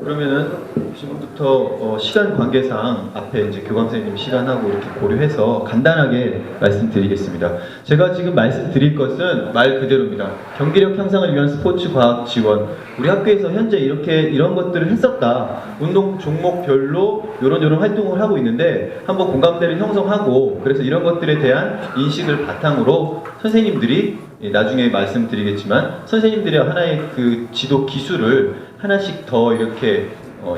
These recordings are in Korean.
그러면은 지금부터 시간 관계상 앞에 이제 교감 선생님 시간하고 이렇게 고려해서 간단하게 말씀드리겠습니다. 제가 지금 말씀드릴 것은 말 그대로입니다. 경기력 향상을 위한 스포츠 과학 지원. 우리 학교에서 현재 이런 것들을 했었다. 운동 종목별로 이런 활동을 하고 있는데 한번 공감대를 형성하고 그래서 이런 것들에 대한 인식을 바탕으로 선생님들이 나중에 말씀드리겠지만 선생님들의 하나의 그 지도 기술을 하나씩 더 이렇게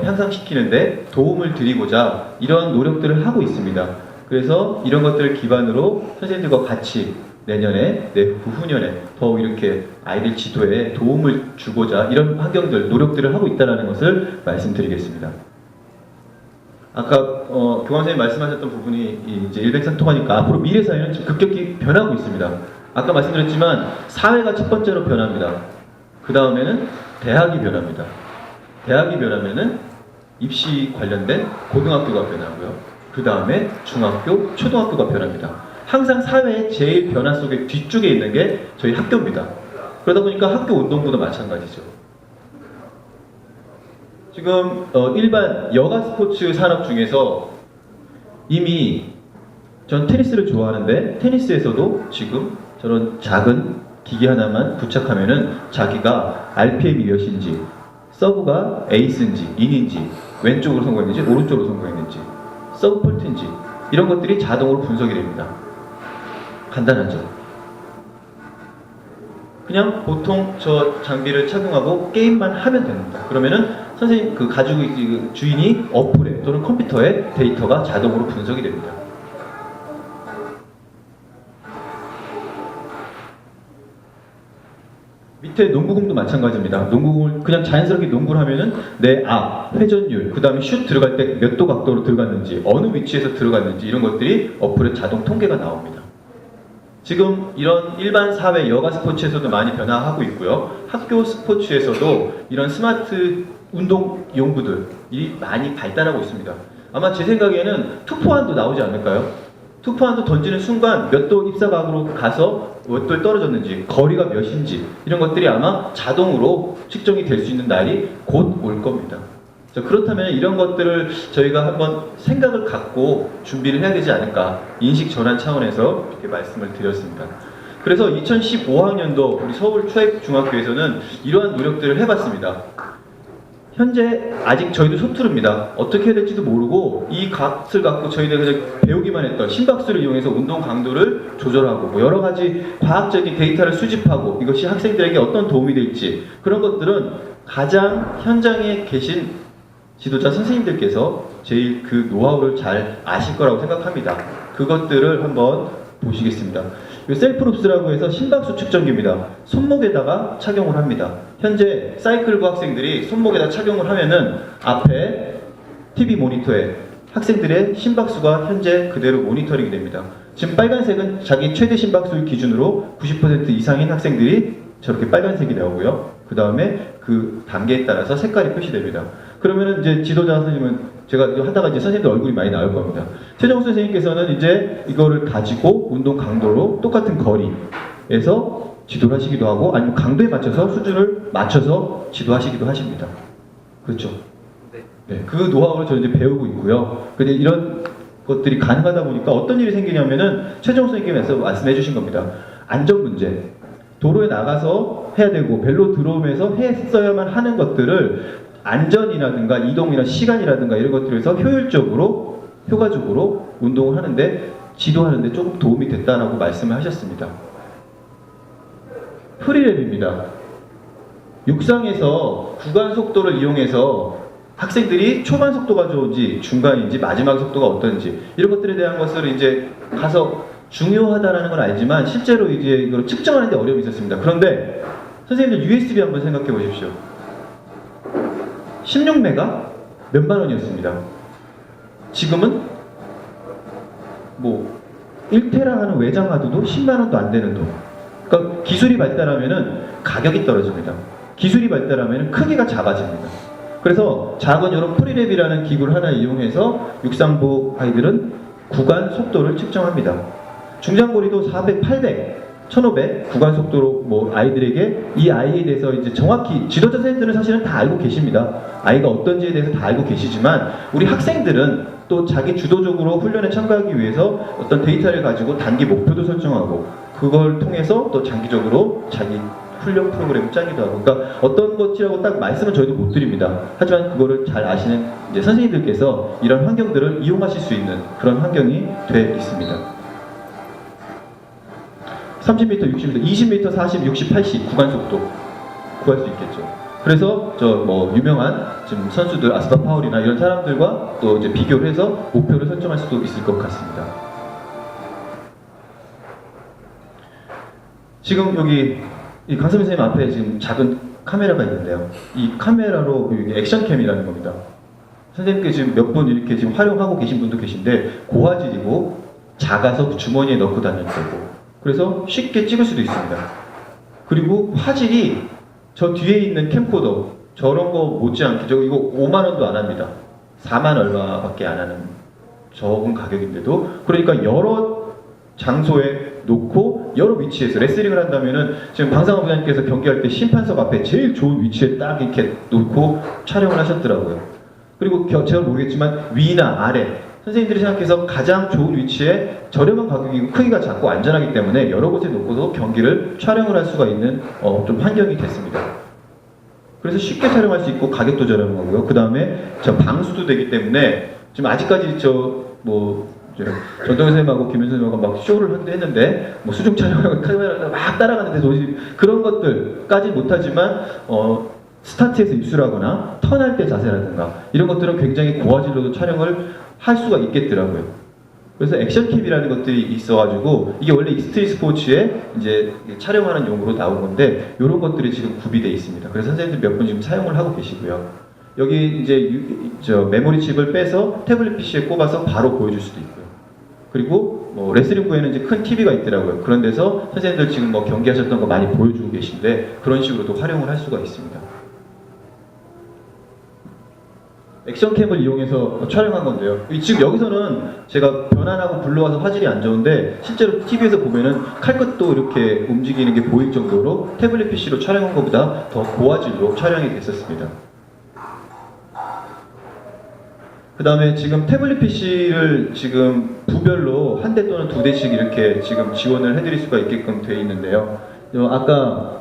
향상시키는데 도움을 드리고자 이런 노력들을 하고 있습니다. 그래서 이런 것들을 기반으로 선생님들과 같이 내년에, 후년에 더 이렇게 아이들 지도에 도움을 주고자 이런 환경들, 노력들을 하고 있다는 것을 말씀드리겠습니다. 아까 교감 선생님 말씀하셨던 부분이 이제 일맥상통하니까 앞으로 미래 사회는 좀 급격히 변하고 있습니다. 아까 말씀드렸지만 사회가 첫 번째로 변합니다. 그 다음에는 대학이 변합니다. 대학이 변하면은 입시 관련된 고등학교가 변하고요. 그 다음에 중학교, 초등학교가 변합니다. 항상 사회의 제일 변화 속에 뒤쪽에 있는 게 저희 학교입니다. 그러다 보니까 학교 운동부도 마찬가지죠. 지금 일반 여가 스포츠 산업 중에서 이미 전 테니스를 좋아하는데 테니스에서도 지금 저런 작은 기기 하나만 부착하면은 자기가 RPM이 몇인지 서브가 에이스인지 인인지 왼쪽으로 성공했는지 오른쪽으로 성공했는지 서브 폴트인지 이런 것들이 자동으로 분석이 됩니다. 간단하죠. 그냥 보통 저 장비를 착용하고 게임만 하면 됩니다. 그러면은 선생님 그 가지고 주인이 어플에 또는 컴퓨터에 데이터가 자동으로 분석이 됩니다. 밑에 농구공도 마찬가지입니다. 농구공을 그냥 자연스럽게 농구를 하면은 내 회전율, 그 다음에 슛 들어갈 때 몇 도 각도로 들어갔는지, 어느 위치에서 들어갔는지 이런 것들이 어플에 자동 통계가 나옵니다. 지금 이런 일반 사회 여가 스포츠에서도 많이 변화하고 있고요. 학교 스포츠에서도 이런 스마트 운동 용구들이 많이 발달하고 있습니다. 아마 제 생각에는 투포환도 나오지 않을까요? 투포환도 던지는 순간 몇 도 입사각으로 가서 몇 도에 떨어졌는지 거리가 몇인지 이런 것들이 아마 자동으로 측정이 될 수 있는 날이 곧 올 겁니다. 자, 그렇다면 이런 것들을 저희가 한번 생각을 갖고 준비를 해야 되지 않을까 인식 전환 차원에서 이렇게 말씀을 드렸습니다. 그래서 2015학년도 우리 서울 추액중학교에서는 이러한 노력들을 해봤습니다. 현재 아직 저희도 서투릅니다. 어떻게 해야 될지도 모르고 이 값을 갖고 저희들 그냥 배우기만 했던 심박수를 이용해서 운동 강도를 조절하고 뭐 여러 가지 과학적인 데이터를 수집하고 이것이 학생들에게 어떤 도움이 될지 그런 것들은 가장 현장에 계신 지도자 선생님들께서 제일 그 노하우를 잘 아실 거라고 생각합니다. 그것들을 한번 보시겠습니다. 셀프룹스라고 해서 심박수 측정기입니다. 손목에다가 착용을 합니다. 현재 사이클부 학생들이 손목에다 착용을 하면은 앞에 TV 모니터에 학생들의 심박수가 현재 그대로 모니터링이 됩니다. 지금 빨간색은 자기 최대 심박수를 기준으로 90% 이상인 학생들이 저렇게 빨간색이 나오고요. 그 다음에 그 단계에 따라서 색깔이 표시됩니다. 그러면은 이제 지도자 선생님은 제가 하다가 이제 선생님들 얼굴이 많이 나올 겁니다. 최정우 선생님께서는 이제 이거를 가지고 운동 강도로 똑같은 거리에서 지도를 하시기도 하고 아니면 강도에 맞춰서 수준을 맞춰서 지도하시기도 하십니다. 그렇죠? 네, 그 노하우를 저는 이제 배우고 있고요. 근데 이런 것들이 가능하다 보니까 어떤 일이 생기냐면은 최정우 선생님께서 말씀해 주신 겁니다. 안전 문제. 도로에 나가서 해야 되고 벨로 들어오면서 했어야만 하는 것들을 안전이라든가 이동이나 시간이라든가 이런 것들에서 효과적으로 운동을 하는데 지도하는데 조금 도움이 됐다라고 말씀을 하셨습니다. 프리랩입니다. 육상에서 구간 속도를 이용해서 학생들이 초반 속도가 좋은지 중간인지 마지막 속도가 어떤지 이런 것들에 대한 것을 이제 가서 중요하다라는 건 알지만 실제로 이제 이걸 측정하는 데 어려움이 있었습니다. 그런데 선생님들 USB 한번 생각해 보십시오. 16메가 몇만 원이었습니다. 지금은 뭐 1테라 하는 외장 하드도 10만 원도 안 되는 돈. 그러니까 기술이 발달하면은 가격이 떨어집니다. 기술이 발달하면은 크기가 작아집니다. 그래서 작은 이런 프리랩이라는 기구를 하나 이용해서 육상부 아이들은 구간 속도를 측정합니다. 중장거리도 400, 800 1500 구간 속도로 뭐 아이들에게 이 아이에 대해서 이제 정확히 지도자 선생님들은 사실은 다 알고 계십니다. 아이가 어떤지에 대해서 다 알고 계시지만 우리 학생들은 또 자기 주도적으로 훈련에 참가하기 위해서 어떤 데이터를 가지고 단기 목표도 설정하고 그걸 통해서 또 장기적으로 자기 훈련 프로그램을 짜기도 하고, 그러니까 어떤 것이라고 딱 말씀은 저희도 못 드립니다. 하지만 그거를 잘 아시는 이제 선생님들께서 이런 환경들을 이용하실 수 있는 그런 환경이 돼 있습니다. 30m, 60m, 20m, 40, 60, 80 구간 속도 구할 수 있겠죠. 그래서 저 뭐 유명한 지금 선수들 아스파 파울이나 이런 사람들과 또 이제 비교를 해서 목표를 설정할 수도 있을 것 같습니다. 지금 여기 이 강선민 선생님 앞에 지금 작은 카메라가 있는데요. 이 카메라로 액션캠이라는 겁니다. 선생님께 지금 몇 분 이렇게 지금 활용하고 계신 분도 계신데 고화질이고 작아서 주머니에 넣고 다닐 거고 그래서 쉽게 찍을 수도 있습니다. 그리고 화질이 저 뒤에 있는 캠코더 저런 거 못지않게 저 이거 5만 원도 안 합니다. 4만 얼마밖에 안 하는 적은 가격인데도 그러니까 여러 장소에 놓고 여러 위치에서 레슬링을 한다면은 지금 방상호 부장님께서 경기할 때 심판석 앞에 제일 좋은 위치에 딱 이렇게 놓고 촬영을 하셨더라고요. 그리고 제가 모르겠지만 위나 아래 선생님들이 생각해서 가장 좋은 위치에 저렴한 가격이고 크기가 작고 안전하기 때문에 여러 곳에 놓고도 경기를 촬영을 할 수가 있는 좀 환경이 됐습니다. 그래서 쉽게 촬영할 수 있고 가격도 저렴하고요. 그 다음에 저 방수도 되기 때문에 지금 아직까지 전동현 선생님하고 김현 선생님하고 막 쇼를 하기도 했는데 뭐 수중 촬영하고 카메라를 막 따라가는데 도저히 그런 것들까지 못하지만 스타트에서 입수하거나 턴할 때 자세라든가 이런 것들은 굉장히 고화질로도 촬영을 할 수가 있겠더라고요. 그래서 액션캠이라는 것들이 있어가지고 이게 원래 익스트림 스포츠에 이제 촬영하는 용으로 나온 건데 이런 것들이 지금 구비되어 있습니다. 그래서 선생님들 몇 분 지금 사용을 하고 계시고요. 여기 이제 메모리 칩을 빼서 태블릿 PC에 꼽아서 바로 보여줄 수도 있고요. 그리고 뭐 레슬링부에는 이제 큰 TV가 있더라고요. 그런 데서 선생님들 지금 뭐 경기하셨던 거 많이 보여주고 계신데 그런 식으로도 활용을 할 수가 있습니다. 액션캠을 이용해서 촬영한 건데요. 지금 여기서는 제가 변환하고 불러와서 화질이 안 좋은데 실제로 TV에서 보면은 칼끝도 이렇게 움직이는 게 보일 정도로 태블릿 PC로 촬영한 것보다 더 고화질로 촬영이 됐었습니다. 그 다음에 지금 태블릿 PC를 지금 부별로 한 대 또는 두 대씩 이렇게 지금 지원을 해드릴 수가 있게끔 되어 있는데요. 아까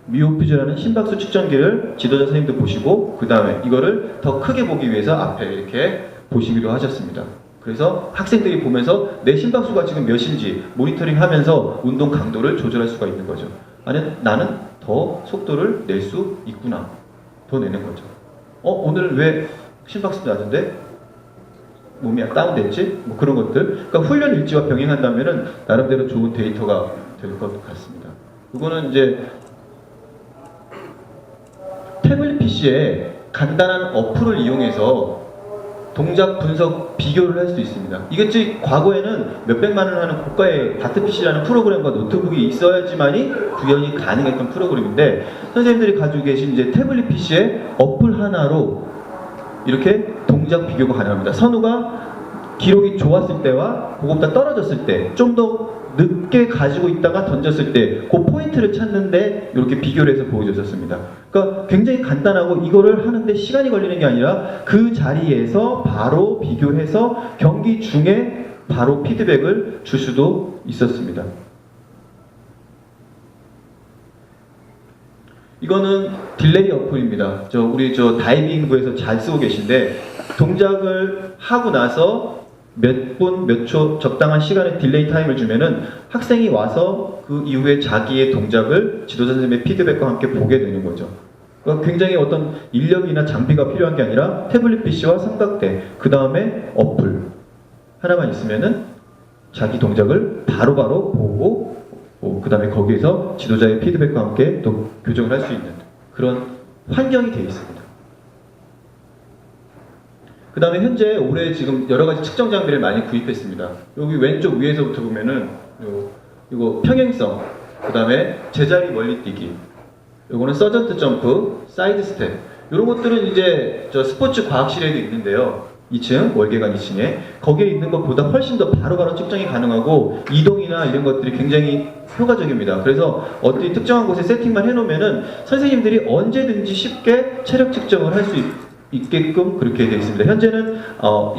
미오퓨즈라는 심박수 측정기를 지도자 선생님도 보시고 그 다음에 이거를 더 크게 보기 위해서 앞에 이렇게 보시기로 하셨습니다. 그래서 학생들이 보면서 내 심박수가 지금 몇인지 모니터링 하면서 운동 강도를 조절할 수가 있는 거죠. 아니 나는 더 속도를 낼 수 있구나. 더 내는 거죠. 오늘 왜 심박수도 낮은데 몸이 다운됐지? 뭐 그런 것들. 그러니까 훈련 일지와 병행한다면은 나름대로 좋은 데이터가 될 것 같습니다. 이거는 이제 태블릿 PC에 간단한 어플을 이용해서 동작 분석 비교를 할 수 있습니다. 이게 과거에는 몇백만 원 하는 고가의 다트 PC라는 프로그램과 노트북이 있어야지만이 구현이 가능했던 프로그램인데 선생님들이 가지고 계신 이제 태블릿 PC에 어플 하나로 이렇게 동작 비교가 가능합니다. 선우가 기록이 좋았을 때와 그것보다 떨어졌을 때 좀 더 늦게 가지고 있다가 던졌을 때 그 포인트를 찾는데 이렇게 비교를 해서 보여줬었습니다. 그러니까 굉장히 간단하고 이거를 하는데 시간이 걸리는 게 아니라 그 자리에서 바로 비교해서 경기 중에 바로 피드백을 줄 수도 있었습니다. 이거는 딜레이 어플입니다. 우리 다이빙부에서 잘 쓰고 계신데 동작을 하고 나서 몇 분, 몇 초 적당한 시간의 딜레이 타임을 주면은 학생이 와서 그 이후에 자기의 동작을 지도자 선생님의 피드백과 함께 보게 되는 거죠. 그러니까 굉장히 어떤 인력이나 장비가 필요한 게 아니라 태블릿 PC와 삼각대, 그 다음에 어플 하나만 있으면은 자기 동작을 바로바로 보고 그 다음에 거기에서 지도자의 피드백과 함께 또 교정을 할 수 있는 그런 환경이 되어 있습니다. 그 다음에 현재 올해 지금 여러 가지 측정 장비를 많이 구입했습니다. 여기 왼쪽 위에서부터 보면은 이거 평행성, 그 다음에 제자리 멀리뛰기, 요거는 서전트 점프, 사이드 스텝 이런 것들은 이제 스포츠 과학실에도 있는데요. 2층, 월계관 2층에 거기에 있는 것보다 훨씬 더 바로바로 측정이 가능하고 이동이나 이런 것들이 굉장히 효과적입니다. 그래서 어디 특정한 곳에 세팅만 해놓으면은 선생님들이 언제든지 쉽게 체력 측정을 할 수 있게끔 그렇게 되어 있습니다. 현재는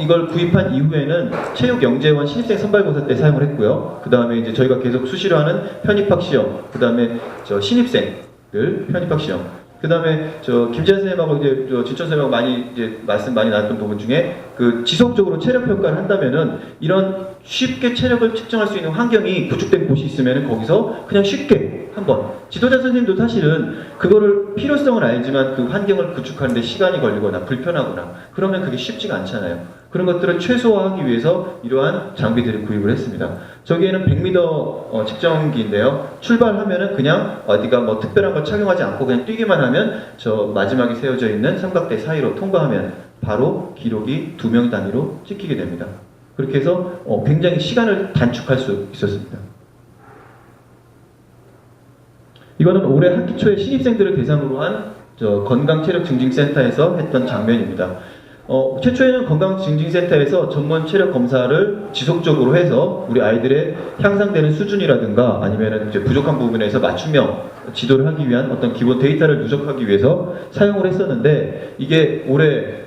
이걸 구입한 이후에는 체육영재원 신입생 선발고사 때 사용을 했고요. 그 다음에 이제 저희가 계속 수시로 하는 편입학 시험, 그 다음에 신입생들 편입학 시험, 그 다음에 김재현 선생님하고 이제 진천 선생님하고 많이 이제 말씀 많이 나눴던 부분 중에 그 지속적으로 체력 평가를 한다면은 이런 쉽게 체력을 측정할 수 있는 환경이 구축된 곳이 있으면은 거기서 그냥 쉽게 한번 지도자 선생님도 사실은 그거를 필요성을 알지만 그 환경을 구축하는데 시간이 걸리거나 불편하거나 그러면 그게 쉽지가 않잖아요. 그런 것들을 최소화하기 위해서 이러한 장비들을 구입을 했습니다. 저기에는 100m 측정기인데요. 출발하면은 그냥 어디가 뭐 특별한 걸 착용하지 않고 그냥 뛰기만 하면 저 마지막에 세워져 있는 삼각대 사이로 통과하면 바로 기록이 2명 단위로 찍히게 됩니다. 그렇게 해서 굉장히 시간을 단축할 수 있었습니다. 이거는 올해 학기 초에 신입생들을 대상으로 한 건강체력증진센터에서 했던 장면입니다. 최초에는 건강증진센터에서 전문 체력 검사를 지속적으로 해서 우리 아이들의 향상되는 수준이라든가 아니면 이제 부족한 부분에서 맞춤형 지도를 하기 위한 어떤 기본 데이터를 누적하기 위해서 사용을 했었는데 이게 올해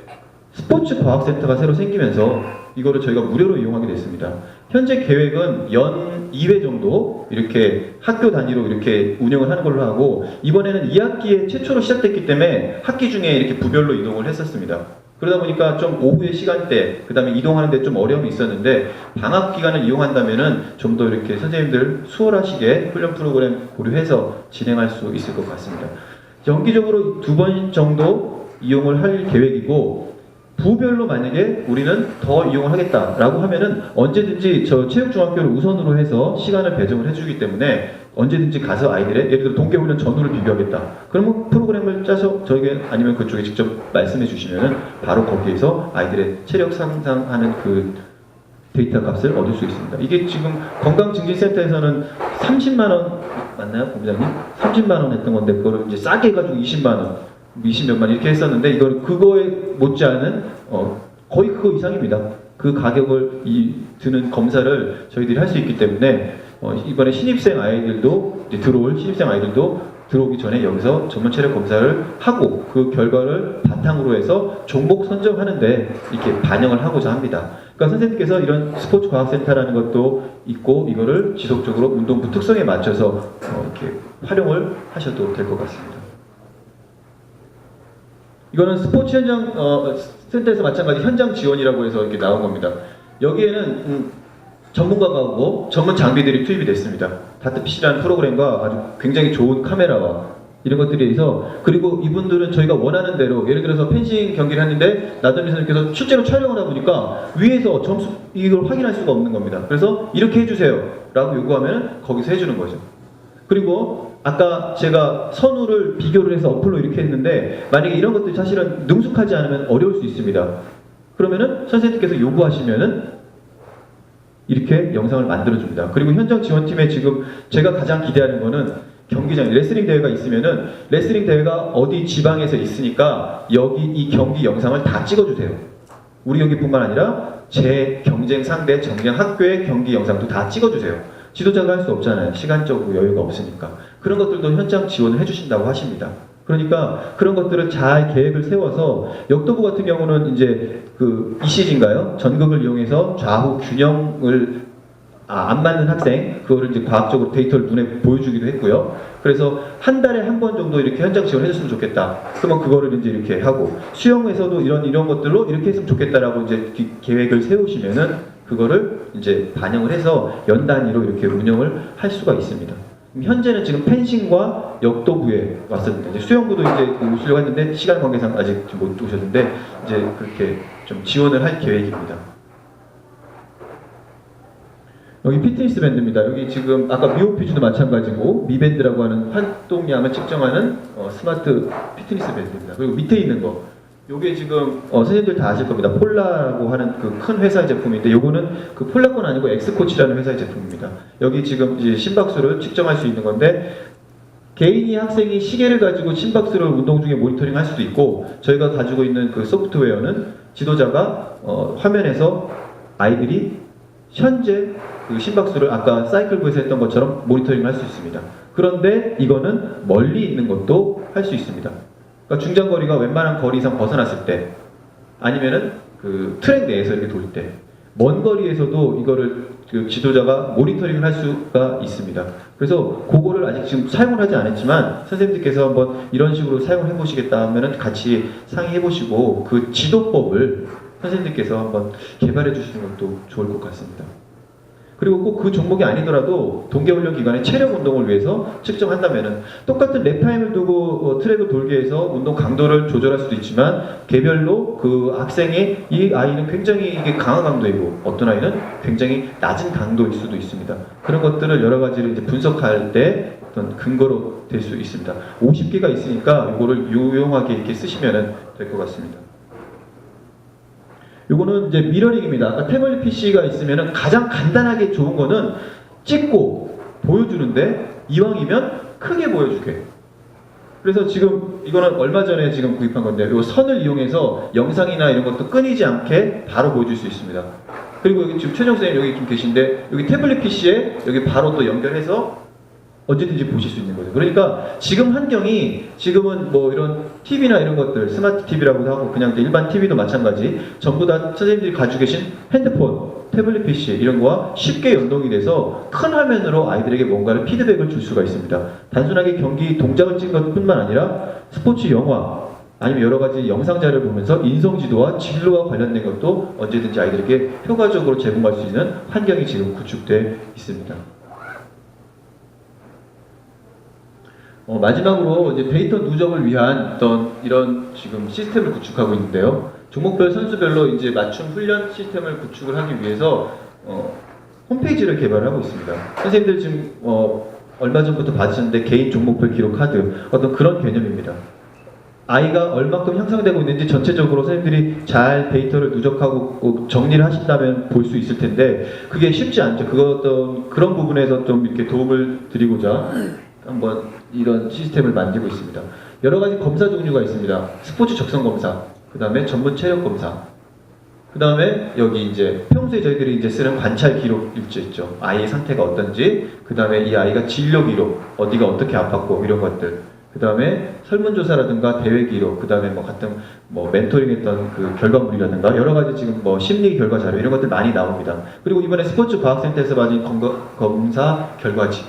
스포츠과학센터가 새로 생기면서 이거를 저희가 무료로 이용하게 됐습니다. 현재 계획은 연 2회 정도 이렇게 학교 단위로 이렇게 운영을 하는 걸로 하고 이번에는 2학기에 최초로 시작됐기 때문에 학기 중에 이렇게 부별로 이동을 했었습니다. 그러다 보니까 좀 오후의 시간대, 그 다음에 이동하는데 좀 어려움이 있었는데 방학 기간을 이용한다면은 좀 더 이렇게 선생님들 수월하시게 훈련 프로그램 고려해서 진행할 수 있을 것 같습니다. 정기적으로 2번 정도 이용을 할 계획이고 부별로 만약에 우리는 더 이용을 하겠다라고 하면은 언제든지 저 체육중학교를 우선으로 해서 시간을 배정을 해주기 때문에 언제든지 가서 아이들의 예를 들어 동계훈련 전후를 비교하겠다. 그러면 프로그램을 짜서 저에게 아니면 그쪽에 직접 말씀해 주시면은 바로 거기에서 아이들의 체력 상상하는 그 데이터 값을 얻을 수 있습니다. 이게 지금 건강증진센터에서는 30만 원 맞나요, 본부장님? 30만 원 했던 건데 그거를 이제 싸게 해가지고 20만 원. 20몇만 이렇게 했었는데 이걸 그거에 못지않은 거의 그거 이상입니다. 그 가격을 드는 검사를 저희들이 할 수 있기 때문에 이번에 신입생 아이들도 들어올 신입생 아이들도 들어오기 전에 여기서 전문 체력 검사를 하고 그 결과를 바탕으로 해서 종목 선정하는데 이렇게 반영을 하고자 합니다. 그러니까 선생님께서 이런 스포츠 과학센터라는 것도 있고 이거를 지속적으로 운동부 특성에 맞춰서 이렇게 활용을 하셔도 될 것 같습니다. 이거는 스포츠 현장 센터에서 마찬가지 현장 지원이라고 해서 이렇게 나온 겁니다. 여기에는 전문가가 오고 전문 장비들이 투입이 됐습니다. 다트핏이라는 프로그램과 아주 굉장히 좋은 카메라와 이런 것들이 있어 그리고 이분들은 저희가 원하는 대로 예를 들어서 펜싱 경기를 했는데 나선미 선생님께서 실제로 촬영을 하다 보니까 위에서 점수 이걸 확인할 수가 없는 겁니다. 그래서 이렇게 해주세요 라고 요구하면 거기서 해주는 거죠. 그리고 아까 제가 선우를 비교를 해서 어플로 이렇게 했는데 만약에 이런 것들이 사실은 능숙하지 않으면 어려울 수 있습니다. 그러면은 선생님께서 요구하시면은 이렇게 영상을 만들어줍니다. 그리고 현장 지원팀에 지금 제가 가장 기대하는 거는 경기장, 레슬링 대회가 있으면은 레슬링 대회가 어디 지방에서 있으니까 여기 이 경기 영상을 다 찍어주세요. 우리 경기뿐만 아니라 제 경쟁 상대 정량 학교의 경기 영상도 다 찍어주세요. 지도자가 할 수 없잖아요. 시간적으로 여유가 없으니까. 그런 것들도 현장 지원을 해주신다고 하십니다. 그러니까 그런 것들을 잘 계획을 세워서 역도부 같은 경우는 이제 그 ECG인가요? 전극을 이용해서 좌우 균형을 안 맞는 학생 그거를 이제 과학적으로 데이터를 눈에 보여주기도 했고요. 그래서 한 달에 한 번 정도 이렇게 현장 지원을 해줬으면 좋겠다. 그러면 그거를 이제 이렇게 하고 수영에서도 이런 것들로 이렇게 했으면 좋겠다라고 이제 계획을 세우시면은 그거를 이제 반영을 해서 연 단위로 이렇게 운영을 할 수가 있습니다. 현재는 지금 펜싱과 역도부에 왔었는데 이제 수영부도 이제 오시려고 했는데 시간 관계상 아직 못 오셨는데 이제 그렇게 좀 지원을 할 계획입니다. 여기 피트니스 밴드입니다. 여기 지금 아까 미오퓨즈도 마찬가지고 미밴드라고 하는 활동량을 측정하는 스마트 피트니스 밴드입니다. 그리고 밑에 있는 거 요게 지금 선생님들 다 아실 겁니다. 폴라라고 하는 그 큰 회사의 제품인데 요거는 그 폴라 건 아니고 엑스코치라는 회사의 제품입니다. 여기 지금 이제 심박수를 측정할 수 있는 건데 개인이 학생이 시계를 가지고 심박수를 운동 중에 모니터링 할 수도 있고, 저희가 가지고 있는 그 소프트웨어는 지도자가 화면에서 아이들이 현재 그 심박수를 아까 사이클부에서 했던 것처럼 모니터링 할 수 있습니다. 그런데 이거는 멀리 있는 것도 할 수 있습니다. 그러니까 중장거리가 웬만한 거리 이상 벗어났을 때, 아니면은 그 트랙 내에서 이렇게 돌 때, 먼 거리에서도 이거를 그 지도자가 모니터링을 할 수가 있습니다. 그래서 그거를 아직 지금 사용을 하지 않았지만 선생님들께서 한번 이런 식으로 사용을 해보시겠다 하면은 같이 상의해보시고 그 지도법을 선생님들께서 한번 개발해 주시는 것도 좋을 것 같습니다. 그리고 꼭 그 종목이 아니더라도 동계훈련 기간에 체력 운동을 위해서 측정한다면은 똑같은 랩타임을 두고 트랙을 돌게 해서 운동 강도를 조절할 수도 있지만 개별로 그 학생이 이 아이는 굉장히 이게 강한 강도이고 어떤 아이는 굉장히 낮은 강도일 수도 있습니다. 그런 것들을 여러 가지를 이제 분석할 때 어떤 근거로 될 수 있습니다. 50개가 있으니까 이거를 유용하게 이렇게 쓰시면 될 것 같습니다. 요거는 이제 미러링입니다. 아까 태블릿 PC가 있으면 가장 간단하게 좋은 거는 찍고 보여주는데 이왕이면 크게 보여주게. 그래서 지금 이거는 얼마 전에 지금 구입한 건데 요 선을 이용해서 영상이나 이런 것도 끊이지 않게 바로 보여줄 수 있습니다. 그리고 여기 지금 최정 선생님 여기 좀 계신데 여기 태블릿 PC에 여기 바로 또 연결해서 언제든지 보실 수 있는 거죠. 그러니까 지금 환경이 지금은 뭐 이런 TV나 이런 것들 스마트 TV라고도 하고 그냥 일반 TV도 마찬가지 전부 다 선생님들이 가지고 계신 핸드폰, 태블릿 PC 이런 거와 쉽게 연동이 돼서 큰 화면으로 아이들에게 뭔가를 피드백을 줄 수가 있습니다. 단순하게 경기 동작을 찍은 것뿐만 아니라 스포츠 영화 아니면 여러 가지 영상 자료를 보면서 인성지도와 진로와 관련된 것도 언제든지 아이들에게 효과적으로 제공할 수 있는 환경이 지금 구축되어 있습니다. 마지막으로 이제 데이터 누적을 위한 어떤 이런 지금 시스템을 구축하고 있는데요. 종목별 선수별로 이제 맞춤 훈련 시스템을 구축을 하기 위해서 홈페이지를 개발하고 있습니다. 선생님들 지금 얼마 전부터 받으셨는데 개인 종목별 기록 카드 어떤 그런 개념입니다. 아이가 얼마큼 향상되고 있는지 전체적으로 선생님들이 잘 데이터를 누적하고 정리를 하신다면 볼 수 있을 텐데 그게 쉽지 않죠. 그런 부분에서 좀 이렇게 도움을 드리고자 한번 이런 시스템을 만들고 있습니다. 여러 가지 검사 종류가 있습니다. 스포츠 적성 검사, 그 다음에 전문 체력 검사, 그 다음에 여기 이제 평소에 저희들이 이제 쓰는 관찰 기록 일지 있죠. 아이의 상태가 어떤지, 그 다음에 이 아이가 진료 기록, 어디가 어떻게 아팠고 이런 것들, 그 다음에 설문조사라든가 대회 기록, 그 다음에 뭐 같은 뭐 멘토링했던 그 결과물이라든가 여러 가지 지금 뭐 심리 결과 자료 이런 것들 많이 나옵니다. 그리고 이번에 스포츠 과학센터에서 받은 검사 결과지.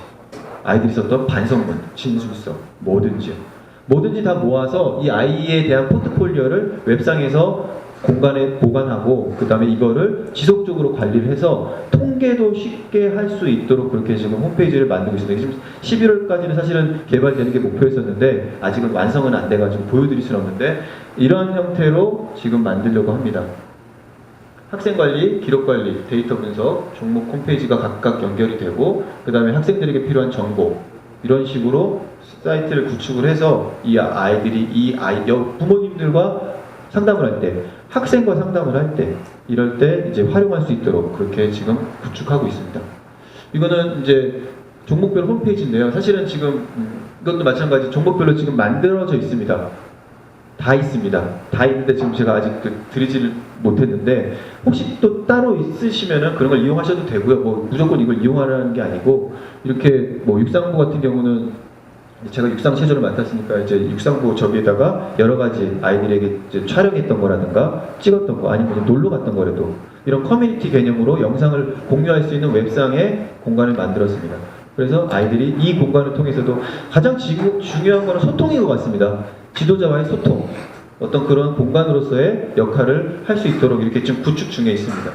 아이들이 썼던 반성문, 진술서, 뭐든지 다 모아서 이 아이에 대한 포트폴리오를 웹상에서 공간에 보관하고 그 다음에 이거를 지속적으로 관리를 해서 통계도 쉽게 할 수 있도록 그렇게 지금 홈페이지를 만들고 있습니다. 지금 11월까지는 사실은 개발되는 게 목표였었는데 아직은 완성은 안 돼가지고 보여드릴 수는 없는데 이런 형태로 지금 만들려고 합니다. 학생관리, 기록관리, 데이터 분석, 종목 홈페이지가 각각 연결이 되고 그 다음에 학생들에게 필요한 정보 이런 식으로 사이트를 구축을 해서 이 아이들이 부모님들과 상담을 할 때, 학생과 상담을 할 때 이럴 때 이제 활용할 수 있도록 그렇게 지금 구축하고 있습니다. 이거는 이제 종목별 홈페이지인데요. 사실은 지금 이것도 마찬가지 종목별로 지금 만들어져 있습니다. 다 있습니다. 다 있는데 지금 제가 아직 드리지를 못했는데 혹시 또 따로 있으시면은 그런 걸 이용하셔도 되고요. 뭐 무조건 이걸 이용하라는 게 아니고 이렇게 뭐 육상부 같은 경우는 제가 육상 체조를 맡았으니까 이제 육상부 저기에다가 여러 가지 아이들에게 이제 촬영했던 거라든가 찍었던 거 아니면 놀러 갔던 거라도 이런 커뮤니티 개념으로 영상을 공유할 수 있는 웹상의 공간을 만들었습니다. 그래서 아이들이 이 공간을 통해서도 가장 중요한 거는 소통인 것 같습니다. 지도자와의 소통, 어떤 그런 공간으로서의 역할을 할 수 있도록 이렇게 좀 구축 중에 있습니다.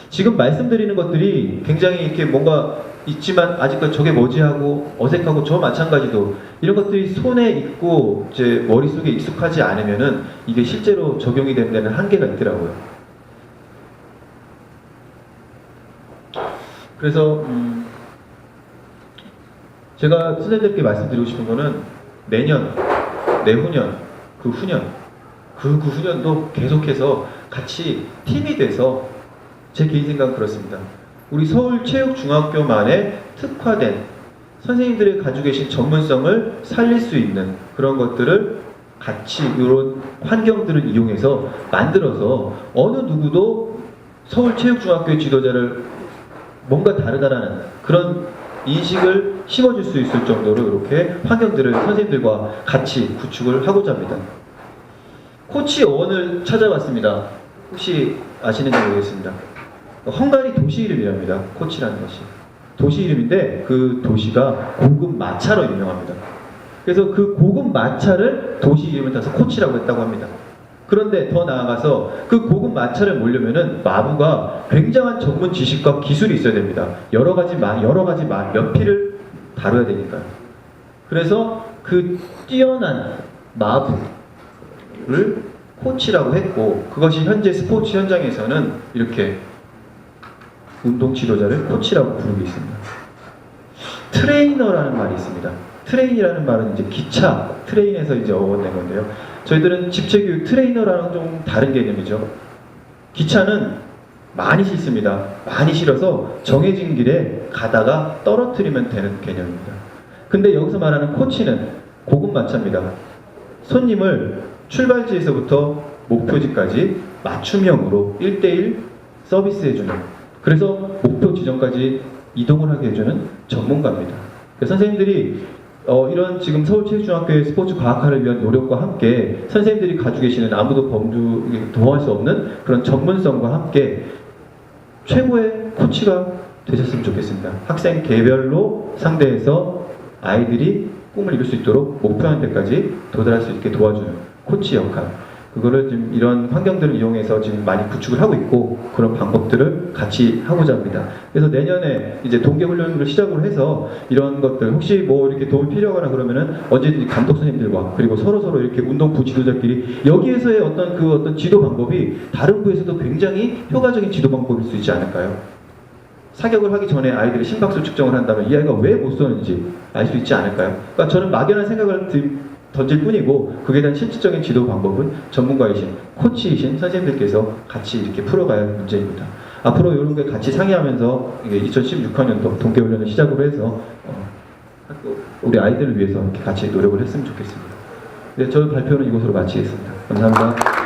지금 말씀드리는 것들이 굉장히 이렇게 뭔가 있지만 아직까지 저게 뭐지 하고 어색하고 저 마찬가지도 이런 것들이 손에 있고 제 머릿속에 익숙하지 않으면은 이게 실제로 적용이 되는 데는 한계가 있더라고요. 그래서 제가 선생님들께 말씀드리고 싶은 거는 내년, 내후년, 그 후년도 계속해서 같이 팀이 돼서 제 개인 생각은 그렇습니다. 우리 서울체육중학교만의 특화된 선생님들이 가지고 계신 전문성을 살릴 수 있는 그런 것들을 같이 이런 환경들을 이용해서 만들어서 어느 누구도 서울체육중학교의 지도자를 뭔가 다르다라는 그런 인식을 심어줄 수 있을 정도로 이렇게 환경들을 선생님들과 같이 구축을 하고자 합니다. 코치 어원을 찾아봤습니다. 혹시 아시는지 모르겠습니다. 헝가리 도시 이름이랍니다. 코치라는 것이. 도시 이름인데 그 도시가 고급 마차로 유명합니다. 그래서 그 고급 마차를 도시 이름을 따서 코치라고 했다고 합니다. 그런데 더 나아가서 그 고급 마차를 몰려면은 마부가 굉장한 전문 지식과 기술이 있어야 됩니다. 여러 가지 연필을 다뤄야 되니까요. 그래서 그 뛰어난 마부를 코치라고 했고, 그것이 현재 스포츠 현장에서는 이렇게 운동 지도자를 코치라고 부르고 있습니다. 트레이너라는 말이 있습니다. 트레인이라는 말은 이제 기차, 트레인에서 이제 어원된 건데요. 저희들은 집체교육 트레이너랑은 좀 다른 개념이죠. 기차는 많이 싣습니다. 많이 실어서 정해진 길에 가다가 떨어뜨리면 되는 개념입니다. 근데 여기서 말하는 코치는 고급 마차입니다. 손님을 출발지에서부터 목표지까지 맞춤형으로 1대1 서비스해주는, 그래서 목표 지점까지 이동을 하게 해주는 전문가입니다. 그래서 선생님들이 이런 지금 서울체육중학교의 스포츠 과학화를 위한 노력과 함께 선생님들이 가지고 계시는 아무도 도와할 수 없는 그런 전문성과 함께 최고의 코치가 되셨으면 좋겠습니다. 학생 개별로 상대해서 아이들이 꿈을 이룰 수 있도록 목표하는 데까지 도달할 수 있게 도와주는 코치 역할, 그거를 지금 이런 환경들을 이용해서 지금 많이 구축을 하고 있고, 그런 방법들을 같이 하고자 합니다. 그래서 내년에 이제 동계훈련을 시작으로 해서 이런 것들 혹시 뭐 이렇게 도움이 필요하거나 그러면은 언제든지 감독 선생님들과 그리고 서로 이렇게 운동부 지도자끼리 여기에서의 어떤 지도 방법이 다른 부에서도 굉장히 효과적인 지도 방법일 수 있지 않을까요? 사격을 하기 전에 아이들이 심박수 측정을 한다면 이 아이가 왜 못 쏘는지 알 수 있지 않을까요? 그러니까 저는 막연한 생각을 던질 뿐이고, 그에 대한 실질적인 지도 방법은 전문가이신 코치이신 선생님들께서 같이 이렇게 풀어가야 하는 문제입니다. 앞으로 이런 게 같이 상의하면서 2016학년도 동계훈련을 시작으로 해서 우리 아이들을 위해서 이렇게 같이 노력을 했으면 좋겠습니다. 네, 저 발표는 이것으로 마치겠습니다. 감사합니다.